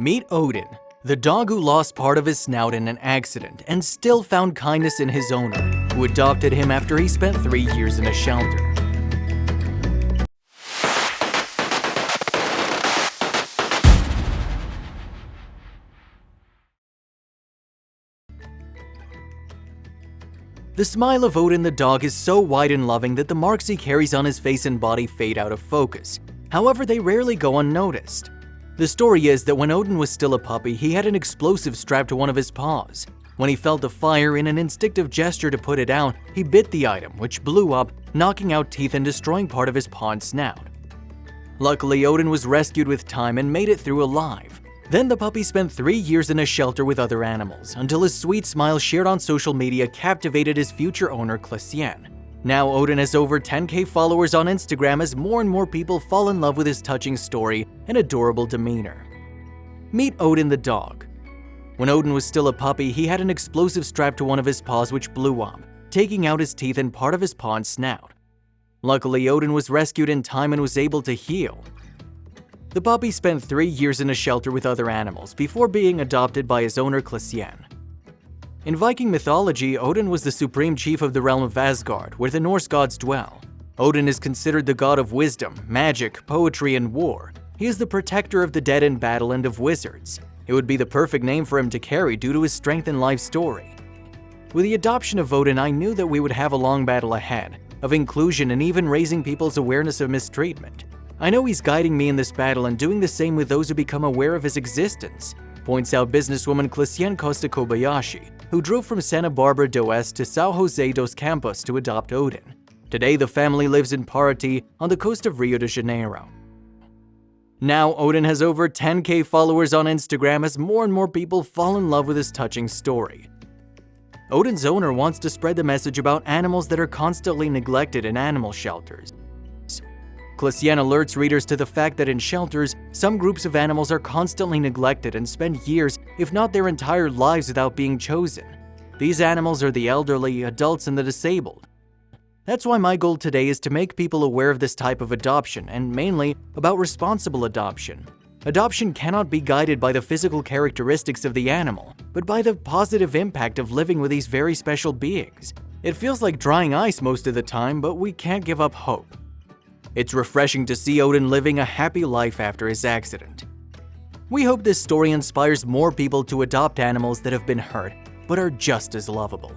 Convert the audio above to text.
Meet Odin, the dog who lost part of his snout in an accident and still found kindness in his owner, who adopted him after he spent 3 years in a shelter. The smile of Odin the dog is so wide and loving that the marks he carries on his face and body fade out of focus. However, they rarely go unnoticed. The story is that when Odin was still a puppy, he had an explosive strapped to one of his paws. When he felt the fire, in an instinctive gesture to put it out, he bit the item, which blew up, knocking out teeth and destroying part of his paw and snout. Luckily, Odin was rescued with time and made it through alive. Then the puppy spent 3 years in a shelter with other animals, until his sweet smile shared on social media captivated his future owner, Compilation. Now Odin has over 10K followers on Instagram as more and more people fall in love with his touching story and adorable demeanor. Meet Odin the dog. When Odin was still a puppy, he had an explosive strapped to one of his paws which blew up, taking out his teeth and part of his paw and snout. Luckily, Odin was rescued in time and was able to heal. The puppy spent 3 years in a shelter with other animals before being adopted by his owner Compilation. In Viking mythology, Odin was the supreme chief of the realm of Asgard, where the Norse gods dwell. Odin is considered the god of wisdom, magic, poetry, and war. He is the protector of the dead in battle and of wizards. It would be the perfect name for him to carry due to his strength and life story. With the adoption of Odin, I knew that we would have a long battle ahead, of inclusion and even raising people's awareness of mistreatment. I know he's guiding me in this battle and doing the same with those who become aware of his existence, points out businesswoman Compilation Costa Kobayashi, who drove from Santa Barbara do Oeste to São José dos Campos to adopt Odin. Today, the family lives in Paraty on the coast of Rio de Janeiro. Now, Odin has over 10K followers on Instagram as more and more people fall in love with his touching story. Odin's owner wants to spread the message about animals that are constantly neglected in animal shelters. Compilation alerts readers to the fact that in shelters, some groups of animals are constantly neglected and spend years, if not their entire lives, without being chosen. These animals are the elderly, adults, and the disabled. That's why my goal today is to make people aware of this type of adoption, and mainly about responsible adoption. Adoption cannot be guided by the physical characteristics of the animal, but by the positive impact of living with these very special beings. It feels like drying ice most of the time, but we can't give up hope. It's refreshing to see Odin living a happy life after his accident. We hope this story inspires more people to adopt animals that have been hurt, but are just as lovable.